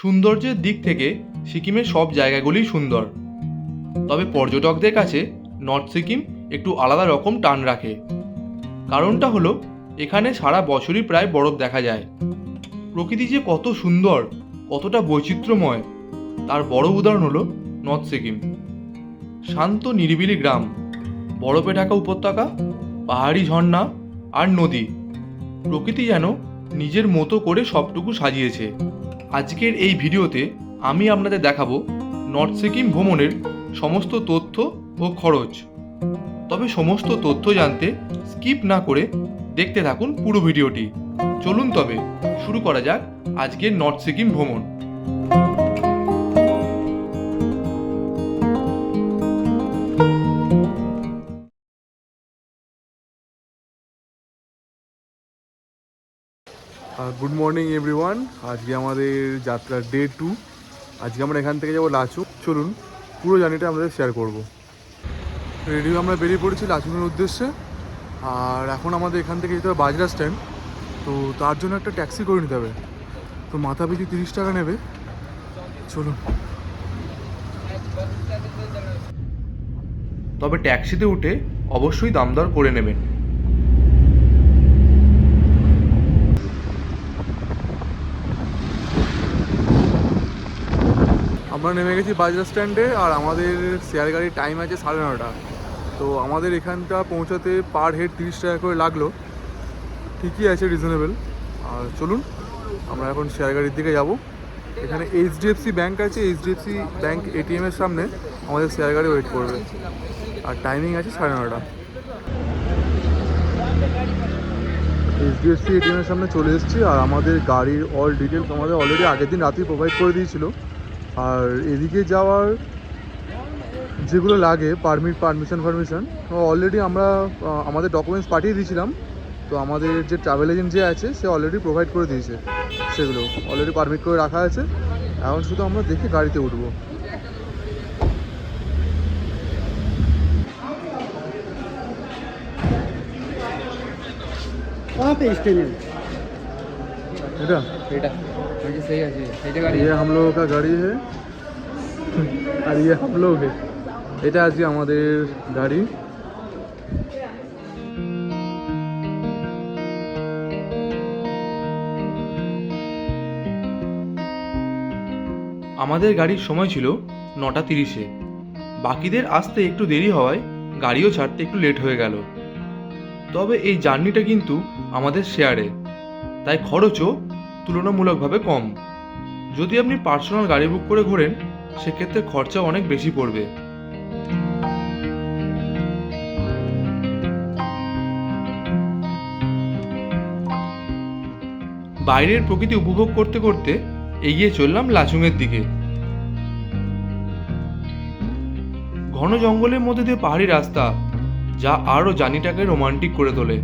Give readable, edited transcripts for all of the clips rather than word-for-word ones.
সৌন্দর্যের দিক থেকে সিকিমের সব জায়গাগুলোই সুন্দর, তবে পর্যটকদের কাছে নর্থ সিকিম একটু আলাদা রকম টান রাখে। কারণটা হলো এখানে সারা বছরই প্রায় বরফ দেখা যায়। প্রকৃতি যে কত সুন্দর, কতটা বৈচিত্র্যময়, তার বড় উদাহরণ হলো নর্থ সিকিম। শান্ত নিরিবিলি গ্রাম, বরফে ঢাকা উপত্যকা, পাহাড়ি ঝর্ণা আর নদী, প্রকৃতি যেন নিজের মতো করে সবটুকু সাজিয়েছে। আজকের এই ভিডিওতে আমি আপনাদের দেখাবো নর্থ সিকিম ভ্রমণের সমস্ত তথ্য ও খরচ। তবে সমস্ত তথ্য জানতে স্কিপ না করে দেখতে থাকুন পুরো ভিডিওটি। চলুন তবে শুরু করা যাক আজকের নর্থ সিকিম ভ্রমণ। Good morning everyone. আজকে আমাদের যাত্রার ডে 2। আজকে আমরা এখান থেকে যাবো লাচুং। চলুন পুরো জার্নিটা আমাদের শেয়ার করব। রেডি আমরা বেরিয়ে পড়েছি লাচুংয়ের উদ্দেশ্যে। আর এখন আমাদের এখান থেকে যেতে হবে বাজরা স্ট্যান্ড। তো তার জন্য একটা ট্যাক্সি করে নিতে হবে। তো মাথা পিছু 30 টাকা নেবে। চলুন। তবে ট্যাক্সিতে উঠে অবশ্যই দাম দর করে নেবেন। আমরা নেমে গেছি বাজরা স্ট্যান্ডে। আর আমাদের শেয়ার গাড়ির টাইম আছে 9:30। তো আমাদের এখানটা পৌঁছাতে পার হেড 30 টাকা করে লাগলো। ঠিকই আছে, রিজনেবল। আর চলুন আমরা এখন শেয়ার গাড়ির দিকে যাব। এখানে এইচডিএফসি ব্যাংক আছে। এইচডিএফসি ব্যাংক এটিএমের সামনে আমাদের শেয়ার গাড়ি ওয়েট করবে। আর টাইমিং আছে 9:30। এইচডিএফসি এটিএমের সামনে চলে এসেছি। আর আমাদের গাড়ির অল ডিটেলস আমাদের অলরেডি আগের দিন রাতেই প্রোভাইড করে দিয়েছিল। আর এদিকে যাওয়ার যেগুলো লাগে পারমিশন অলরেডি আমরা আমাদের ডকুমেন্টস পাঠিয়ে দিয়েছিলাম। তো আমাদের যে ট্রাভেল এজেন্ট যে আছে সে অলরেডি প্রোভাইড করে দিয়েছে, সেগুলো অলরেডি পারমিট করে রাখা আছে। এখন শুধু আমরা দেখি গাড়িতে উঠবো। ये हम लोगों का गाड़ी है और ये हम लोग है। এটা আজকে আমাদের গাড়ি। আমাদের গাড়ির সময় ছিল 9:30-এ। বাকিদের আসতে একটু দেরি হওয়ায় গাড়িও ছাড়তে একটু লেট হয়ে গেল। তবে এই জার্নিটা কিন্তু আমাদের শেয়ারে, তাই খরচও তুলনামূলকভাবে কম। যদি আপনি পার্সোনাল গাড়ি বুক করে ঘোরেন সেক্ষেত্রে খরচা অনেক বেশি পড়বে। বাইরের প্রকৃতি উপভোগ করতে করতে এগিয়ে চললাম লাচুংয়ের দিকে। ঘন জঙ্গলের মধ্যে দিয়ে পাহাড়ি রাস্তা, যা আরও জার্নিটাকে রোমান্টিক করে তোলে।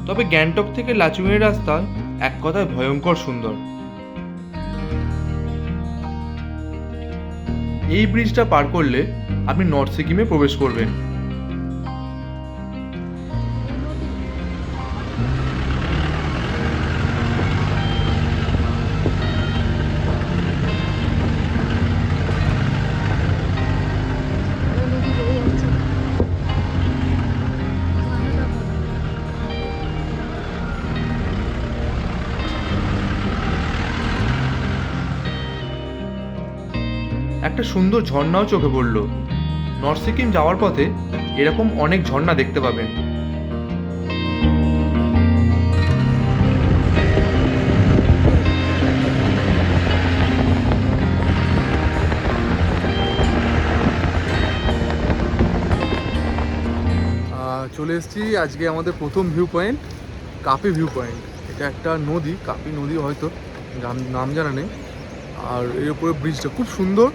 তবে গ্যাংটক থেকে লাচুংয়ের রাস্তা এক কথায় ভয়ঙ্কর সুন্দর। এই ব্রিজটা পার করলে আপনি নর্থ সিকিমে প্রবেশ করবেন। একটা সুন্দর ঝর্ণাও চোখে পড়ল। নর্থ সিকিম যাওয়ার পথে এরকম অনেক ঝর্ণা দেখতে পাবেন। চলে এসেছি আজকে আমাদের প্রথম ভিউ পয়েন্ট, কাপি ভিউ পয়েন্ট। এটা একটা নদী, কাপি নদী, হয়তো নাম জানা নেই। আর এর উপরে ব্রিজটা খুব সুন্দর।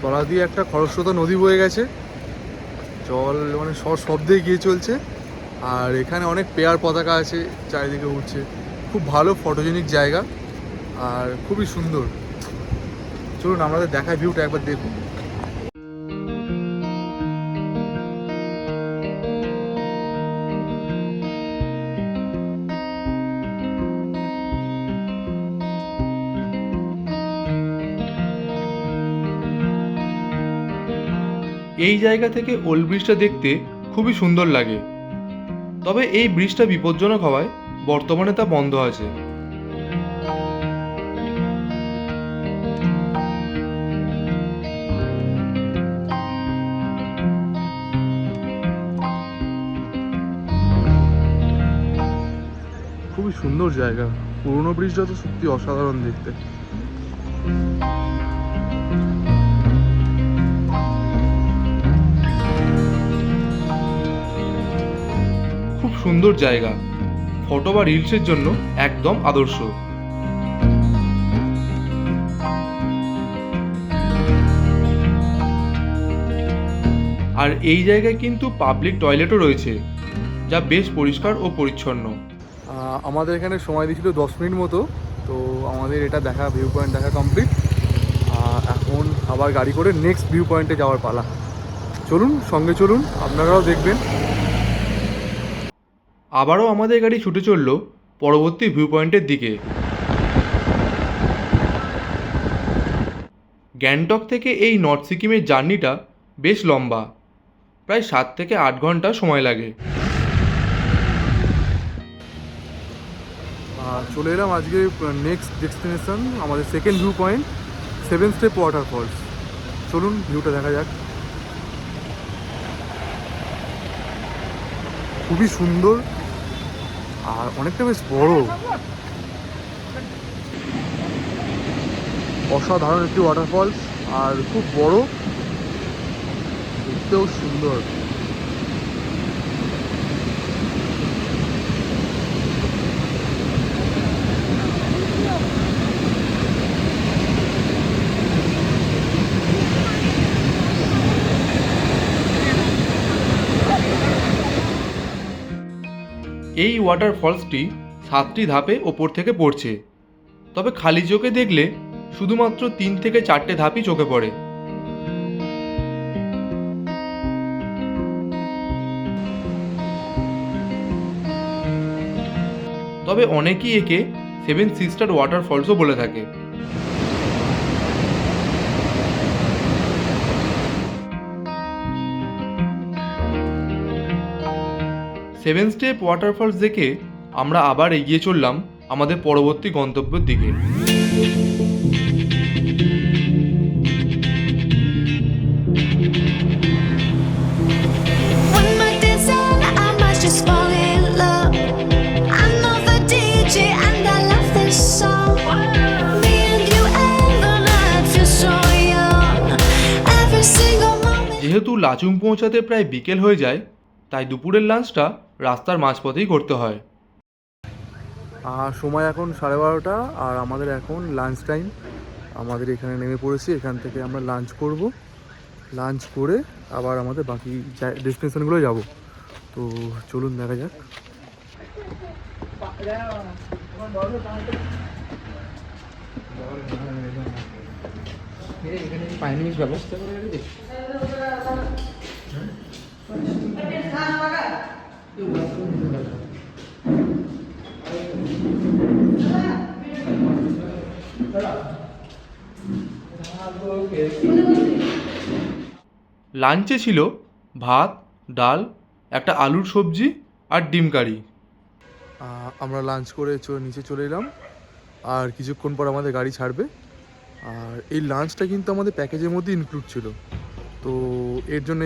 তলা দিয়ে একটা খরস্রোতা নদী বয়ে গেছে, জল মানে শব্দে গিয়ে চলছে। আর এখানে অনেক পেয়ার পতাকা আছে, চারিদিকে উঠছে। খুব ভালো ফটোজেনিক জায়গা আর খুবই সুন্দর। চলুন আমাদের দেখায় ভিউটা একবার দেখুন। এই জায়গা থেকে ওল্ড ব্রিজটা দেখতে খুবই সুন্দর লাগে, তবে এই ব্রিজটা বিপজ্জনক হওয়ায় বর্তমানে তা বন্ধ আছে। খুবই সুন্দর জায়গা, পুরোনো ব্রিজটা তো সত্যি অসাধারণ দেখতে। খুব সুন্দর জায়গা, ফটো বা রিলসের জন্য একদম আদর্শ। আর এই জায়গায় কিন্তু পাবলিক টয়লেটও রয়েছে, যা বেশ পরিষ্কার ও পরিচ্ছন্ন। আমাদের এখানে সময় দিয়েছিল 10 মিনিট মতো, তো আমাদের এটা দেখা, ভিউ পয়েন্ট দেখা কমপ্লিট। এখন আবার গাড়ি করে নেক্সট ভিউ পয়েন্টে যাওয়ার পালা। চলুন, সঙ্গে চলুন, আপনারাও দেখবেন। আবারও আমাদের গাড়ি ছুটে চলল পরবর্তী ভিউ পয়েন্টের দিকে। গ্যাংটক থেকে এই নর্থ সিকিমের জার্নিটা বেশ লম্বা, প্রায় 7 থেকে 8 ঘন্টা সময় লাগে। চলে এলাম আজকে নেক্সট ডেস্টিনেশন, আমাদের second view point 7 step waterfalls. চলুন ভিউটা দেখা যাক। খুবই সুন্দর আর অনেকটা বেশ বড়, অসাধারণ একটি ওয়াটারফলস আর খুব বড়, দেখতেও সুন্দর। এই ওয়াটারফলসটি 7টি ধাপে ওপর থেকে পড়ছে, তবে খালি চোখে দেখলে শুধুমাত্র 3 থেকে 4টে ধাপই চোখে পড়ে। তবে অনেকেই একে 7 সিস্টার ওয়াটারফলসও বলে থাকে। সেভেন স্টেপ ওয়াটারফলস দেখে আমরা আবার এগিয়ে চললাম আমাদের পরবর্তী গন্তব্যের দিকে। When my day's on, I must just fall in love. I know the DJ and I love this song. Me and you and the night feel so young. Every single moment. যেহেতু লাচুং পৌঁছাতে প্রায় বিকেল হয়ে যায়, তাই দুপুরের লাঞ্চটা রাস্তার মাঝপথেই করতে হয়। সময় এখন 12:30 আর আমাদের এখন লাঞ্চ টাইম। আমাদের এখানে নেমে পড়েছি, এখান থেকে আমরা লাঞ্চ করব। লাঞ্চ করে আবার আমাদের বাকি ডেস্টিনেশনগুলো যাব। তো চলুন দেখা যাক। ব্যবস্থা করে রেখে লাঞ্চে ছিল ভাত, ডাল, একটা আলুর সবজি আর ডিম কারি। আমরা লাঞ্চ করে নিচে চলে এলাম, আর কিছুক্ষণ পর আমাদের গাড়ি ছাড়বে। আর এই লাঞ্চটা কিন্তু আমাদের প্যাকেজের মধ্যে ইনক্লুড ছিল, তো এর জন্য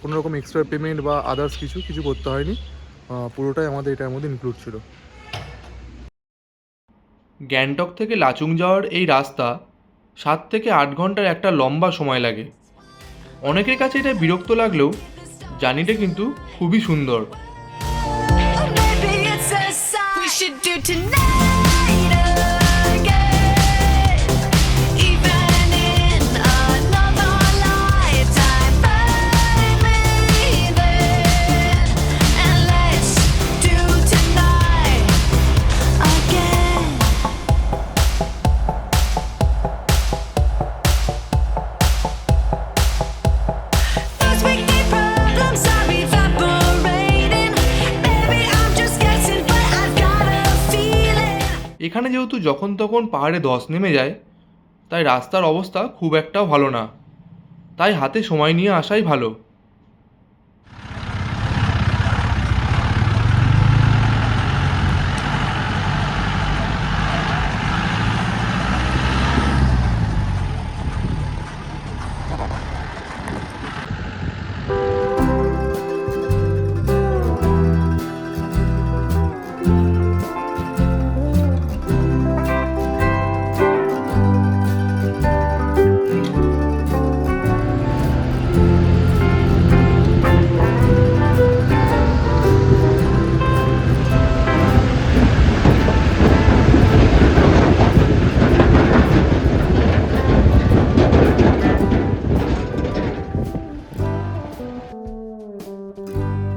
কোনো রকম এক্সট্রা পেমেন্ট বা আদার্স কিছু করতে হয়নি। পুরোটাই আমাদের এটার মধ্যে ইনক্লুড ছিল। গ্যাংটক থেকে লাচুং যাওয়ার এই রাস্তা 7 থেকে 8 ঘন্টার একটা লম্বা সময় লাগে। অনেকের কাছে এটা বিরক্ত লাগলেও জার্নিটা কিন্তু খুবই সুন্দর। Maybe it's a sign we should do tonight again. Even in another lifetime, find me there. And let's do tonight again. Those weekday problems are evaporating. Baby, I'm just guessing, but I've got a feeling. এখানে যেহেতু যখন তখন পাহাড়ে ধস নেমে যায়, তাই রাস্তার অবস্থা খুব একটাও ভালো না। তাই হাতে সময় নিয়ে আসাই ভালো।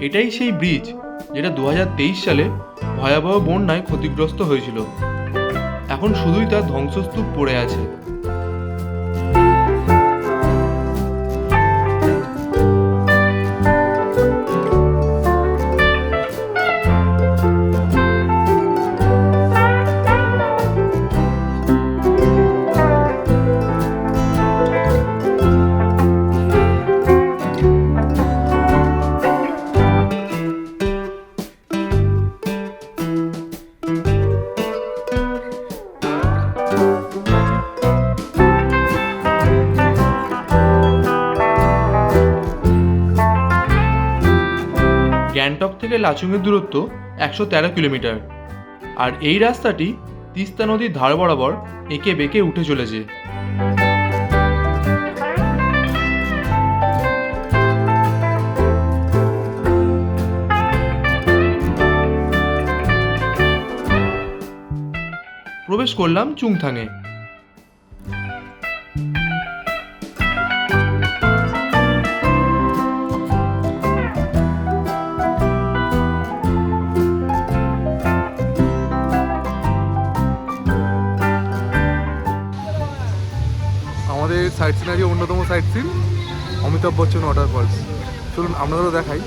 এটাই সেই ব্রিজ যেটা 2023 সালে ভয়াবহ বন্যায় ক্ষতিগ্রস্ত হয়েছিল। এখন শুধুই তার ধ্বংসস্তূপ পড়ে আছে। গ্যাংটক থেকে লাচুংয়ের দূরত্ব 113 কিলোমিটার, আর এই রাস্তাটি তিস্তা নদীর ধার বরাবর এঁকে বেঁকে উঠে চলেছে। প্রবেশ করলাম চুংথাংয়ে। আমাদের সাইট সিন আছে, অন্যতম sight seen Amitabh Bachchan waterfalls. চলুন আপনাদেরও দেখাই।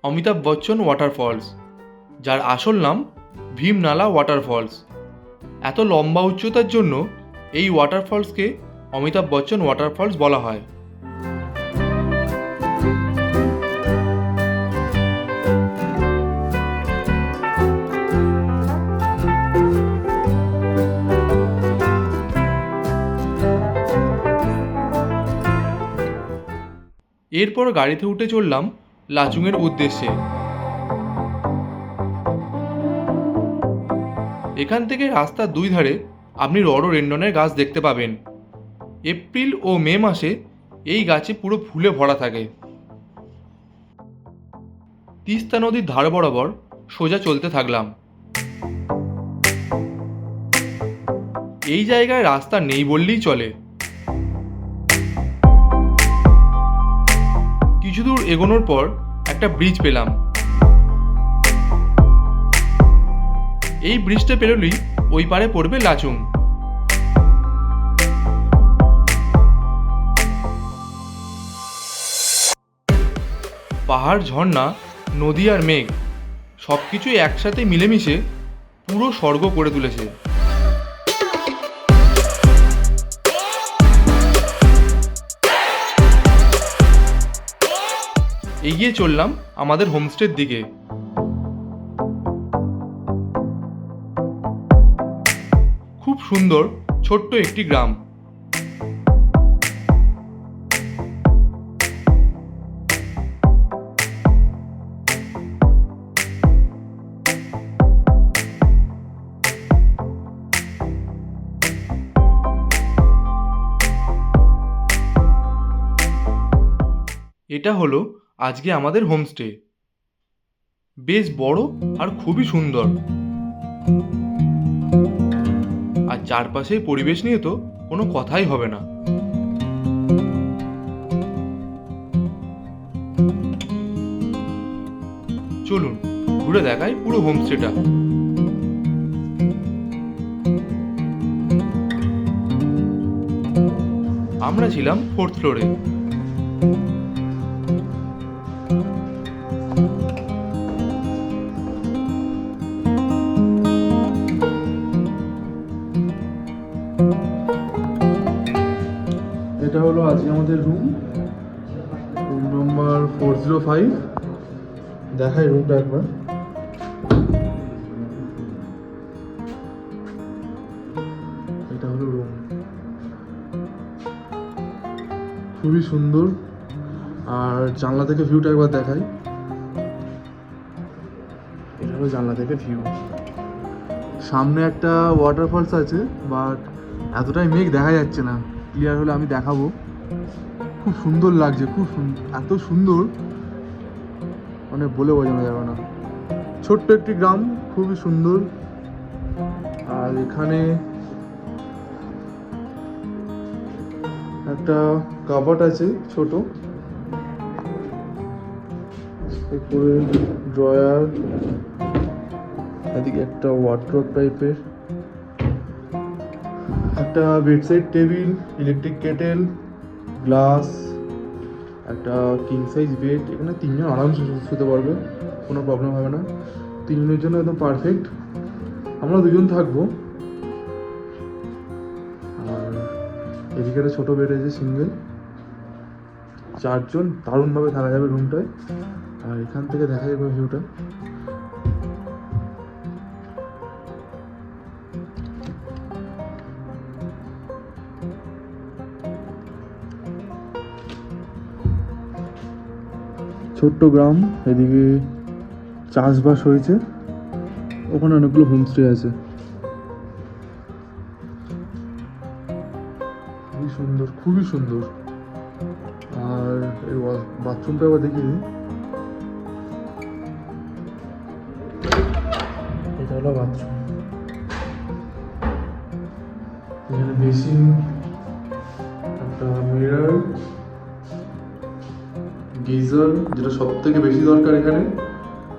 অমিতাভ বচ্চন ওয়াটারফলস, যার আসল নাম ভীমনালা ওয়াটারফলস। এত লম্বা উচ্চতার জন্য এই ওয়াটারফলসকে অমিতাভ বচ্চন ওয়াটারফলস বলা হয়। এরপর গাড়িতে উঠে চললাম লাচুংয়ের উদ্দেশ্যে। এখান থেকে রাস্তার দুই ধারে আপনি রডোডেনড্রনের গাছ দেখতে পাবেন। এপ্রিল ও মে মাসে এই গাছে পুরো ফুলে ভরা থাকে। তিস্তা নদীর ধার বরাবর সোজা চলতে থাকলাম। এই জায়গায় রাস্তা নেই বললেই চলে। কিছু দূর এগোনোর পর একটা ব্রিজ পেলাম। এই ব্রিজটা পেরোলেই ওই পারে পড়বে লাচুং। পাহাড়, ঝর্ণা, নদী আর মেঘ সবকিছুই একসাথে মিলেমিশে পুরো স্বর্গ করে তুলেছে। এগিয়ে চললাম আমাদের হোমস্টের দিকে। খুব সুন্দর ছোট্ট একটি গ্রাম। এটা হলো আজকে আমাদের হোমস্টে। বেশ বড় আর খুবই সুন্দর। আর চারপাশের পরিবেশ নিয়ে তো কোনো কথাই হবে না। চলুন ঘুরে দেখাই পুরো হোমস্টেটা। আমরা ছিলাম 4th ফ্লোরে। এটা হলো আজকে আমাদের রুম নাম্বার 405। দেখাই রুমটা একবার। এটা হলো রুম, খুবই সুন্দর। আর জানলা থেকে ভিউটা একবার দেখাই। এটা হলো জানলা থেকে ভিউ। সামনে একটা ওয়াটারফলস আছে, বাট এতটাই মেঘ দেখা যাচ্ছে না। ক্লিয়ার হলে আমি দেখাবো। খুব সুন্দর লাগছে, খুব এত সুন্দর মানে বলে বোঝানো যাবে না। ছোট্ট একটি গ্রাম, খুবই সুন্দর। আর এখানে একটা কাবার্ড আছে ছোট, এরপরে ড্রয়ার, এদিকে একটা ওয়ার্ড্রপ টাইপের, একটা bedside table, electric kettle, glass, একটা কিং সাইজ বেড। এখানে তিনজন আরামসে শুতে পারবে, কোনো প্রবলেম হবে না। তিনজনের জন্য একদম পারফেক্ট। আমরা দুজন থাকবো। আর এদিকে একটা ছোটো বেড আছে সিঙ্গেল, চারজন দারুণভাবে থাকা যাবে রুমটায়। আর এখান থেকে দেখা যাবে ভিউটা। ছোট্ট গ্রাম, এদিকে চাষবাস হয়েছে, ওখানে অনেকগুলো হোমস্টে আছে। খুবই সুন্দর, খুবই সুন্দর। আর এই বাথরুমটা আবার দেখিয়ে দিই। এটা হলো বাথরুম। এখানে বেসিন, একটা মিরর, গিজার, যেটা সব থেকে বেশি দরকার এখানে,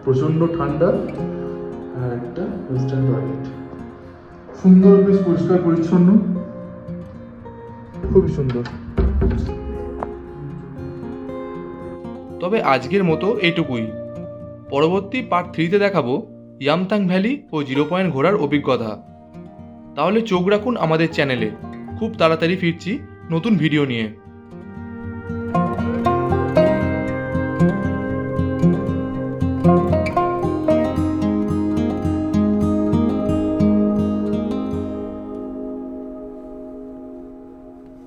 প্রচন্ড ঠান্ডা, আর একটা ওয়েস্টার্ন টয়লেট। সুন্দর, বেশ পরিষ্কার পরিচ্ছন্ন, খুবই সুন্দর। তবে আজকের মতো এইটুকুই। পরবর্তী পার্ট 3-তে দেখাবো ইয়ামথাং ভ্যালি ও 0 পয়েন্ট ঘোরার অভিজ্ঞতা। তাহলে চোখ রাখুন আমাদের চ্যানেলে, খুব তাড়াতাড়ি ফিরছি নতুন ভিডিও নিয়ে।